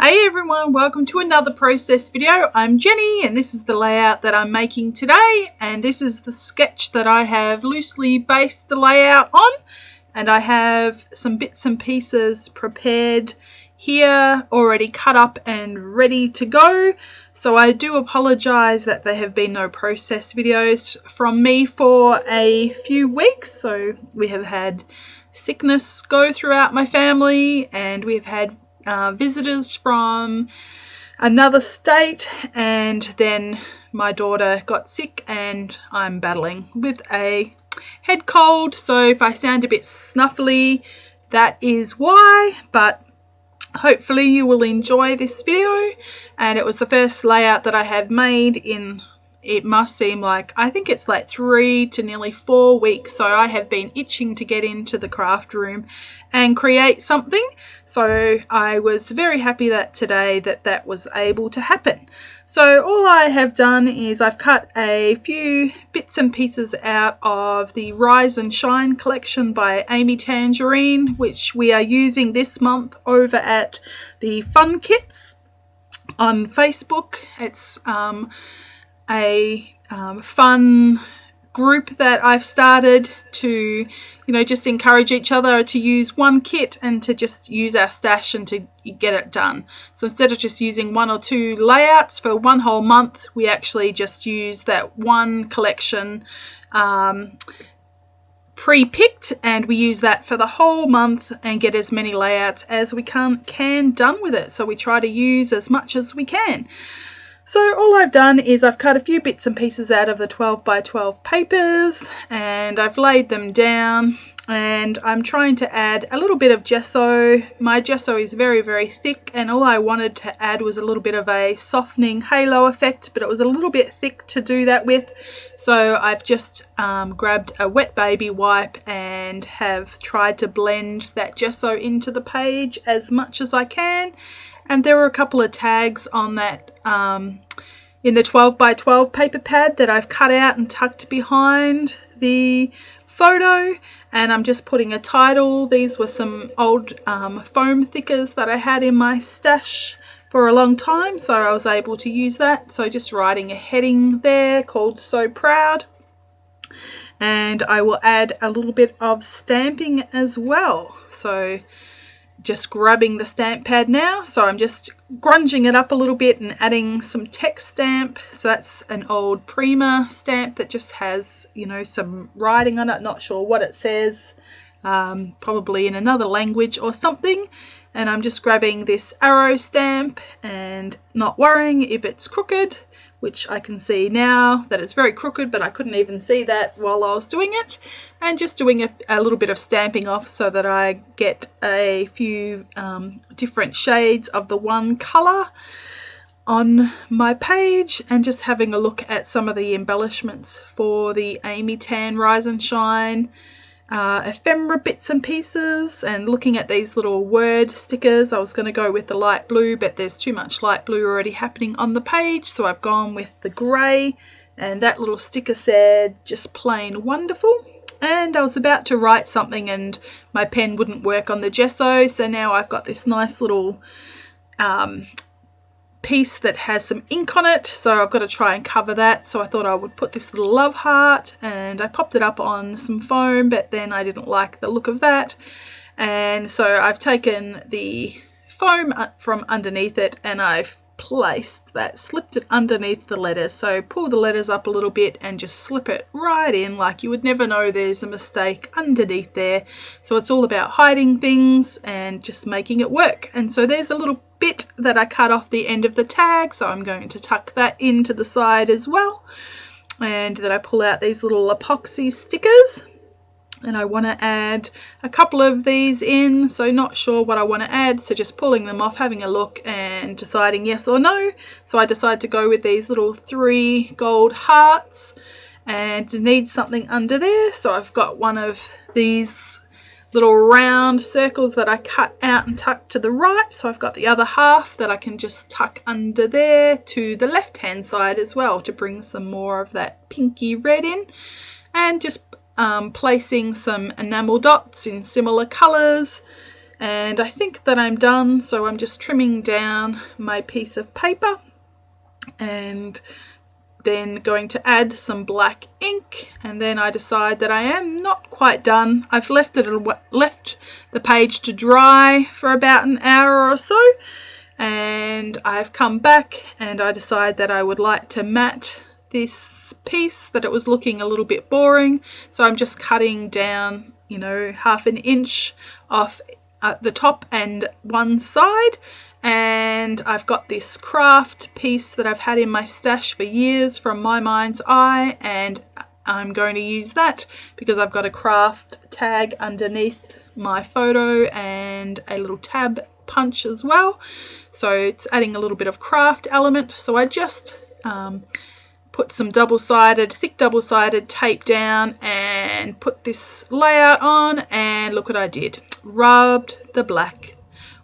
Hey everyone, welcome to another process video. I'm Jenny and this is the layout that I'm making today, and this is the sketch that I have loosely based the layout on, and I have some bits and pieces prepared here already cut up and ready to go. So I do apologize that there have been no process videos from me for a few weeks. So we have had sickness go throughout my family, and we've had visitors from another state, and then my daughter got sick and I'm battling with a head cold, so if I sound a bit snuffly, that is why. But hopefully you will enjoy this video, and it was the first layout that I have made in, it must seem like, I think it's like 3 to nearly 4 weeks. So I have been itching to get into the craft room and create something. So I was very happy that today that was able to happen. So all I have done is I've cut a few bits and pieces out of the Rise and Shine collection by Amy Tangerine, which we are using this month over at the Fun Kits on Facebook. It's a fun group that I've started to, just encourage each other to use one kit and to just use our stash and to get it done. So instead of just using 1 or 2 layouts for one whole month, we actually just use that one collection pre-picked, and we use that for the whole month and get as many layouts as we can done with it. So we try to use as much as we can. So all I've done is I've cut a few bits and pieces out of the 12 by 12 papers, and I've laid them down, and I'm trying to add a little bit of gesso. My gesso is very, very thick, and all I wanted to add was a little bit of a softening halo effect, but it was a little bit thick to do that with. So I've just grabbed a wet baby wipe and have tried to blend that gesso into the page as much as I can. And there were a couple of tags on that in the 12 by 12 paper pad that I've cut out and tucked behind the photo, and I'm just putting a title. These were some old foam thickers that I had in my stash for a long time, so I was able to use that. So just writing a heading there called So Proud, and I will add a little bit of stamping as well. So just grabbing the stamp pad now, so I'm just grunging it up a little bit and adding some text stamp. So that's an old Prima stamp that just has, some writing on it, not sure what it says, probably in another language or something. And I'm just grabbing this arrow stamp and not worrying if it's crooked, which I can see now that it's very crooked, but I couldn't even see that while I was doing it. And just doing a little bit of stamping off so that I get a few different shades of the one colour on my page, and just having a look at some of the embellishments for the Amy Tan Rise and Shine ephemera bits and pieces, and looking at these little word stickers. I was going to go with the light blue, but there's too much light blue already happening on the page, so I've gone with the grey, and that little sticker said just plain wonderful. And I was about to write something and my pen wouldn't work on the gesso, so now I've got this nice little piece that has some ink on it, so I've got to try and cover that. So I thought I would put this little love heart, and I popped it up on some foam, but then I didn't like the look of that, and so I've taken the foam from underneath it and I've slipped it underneath the letters. So pull the letters up a little bit and just slip it right in, like you would never know there's a mistake underneath there. So it's all about hiding things and just making it work. And so there's a little bit that I cut off the end of the tag, so I'm going to tuck that into the side as well. And then I pull out these little epoxy stickers, and I want to add a couple of these in, so not sure what I want to add, so just pulling them off, having a look and deciding yes or no. So I decide to go with these little 3 gold hearts, and need something under there, so I've got one of these little round circles that I cut out and tucked to the right, so I've got the other half that I can just tuck under there to the left hand side as well to bring some more of that pinky red in, and just placing some enamel dots in similar colours And I think that I'm done, so I'm just trimming down my piece of paper and then going to add some black ink, and then I decide that I am not quite done. I've left the page to dry for about an hour or so, and I've come back and I decide that I would like to matte this piece, that it was looking a little bit boring, so I'm just cutting down, you know, 1/2 inch off at the top and one side. And I've got this craft piece that I've had in my stash for years from My Mind's Eye, and I'm going to use that because I've got a craft tag underneath my photo and a little tab punch as well, so it's adding a little bit of craft element. So I just put some thick double-sided tape down and put this layout on, and look what I did, rubbed the black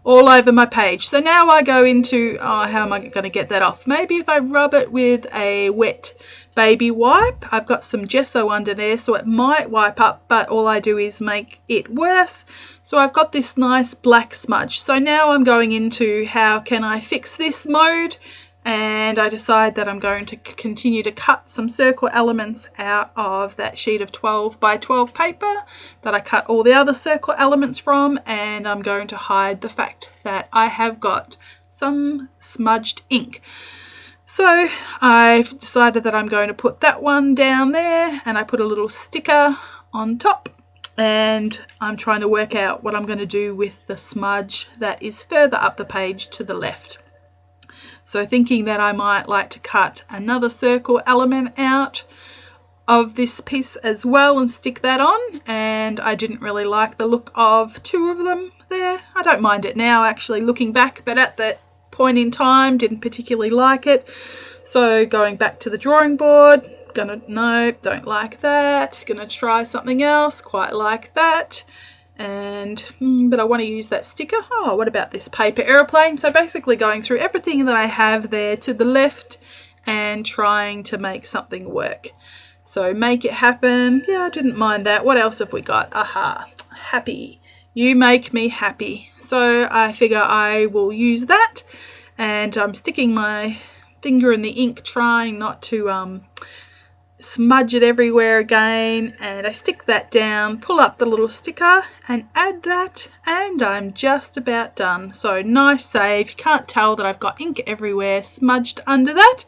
all over my page. So now I go into, how am I going to get that off? Maybe if I rub it with a wet baby wipe. I've got some gesso under there, so it might wipe up, but all I do is make it worse. So I've got this nice black smudge. So now I'm going into how can I fix this mode, and I decide that I'm going to continue to cut some circle elements out of that sheet of 12 by 12 paper that I cut all the other circle elements from, and I'm going to hide the fact that I have got some smudged ink. So I've decided that I'm going to put that one down there, and I put a little sticker on top, and I'm trying to work out what I'm going to do with the smudge that is further up the page to the left. So thinking that I might like to cut another circle element out of this piece as well and stick that on, and I didn't really like the look of 2 of them there. I don't mind it now actually looking back, but at that point in time didn't particularly like it. So going back to the drawing board, nope, don't like that, gonna try something else, quite like that. And but I want to use that sticker. Oh, what about this paper airplane? So basically going through everything that I have there to the left and trying to make something work. So make it happen. Yeah, I didn't mind that. What else have we got? Aha, happy. You make me happy. So I figure I will use that, and I'm sticking my finger in the ink, trying not to smudge it everywhere again, and I stick that down, pull up the little sticker and add that, and I'm just about done. So nice save. You can't tell that I've got ink everywhere smudged under that.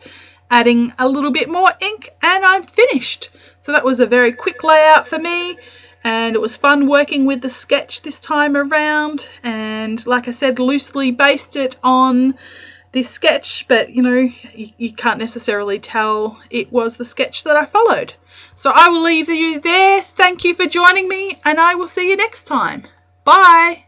Adding a little bit more ink and I'm finished. So that was a very quick layout for me, and it was fun working with the sketch this time around, and like I said, loosely based it on this sketch, but you know, you can't necessarily tell it was the sketch that I followed. So I will leave you there. Thank you for joining me, and I will see you next time. Bye.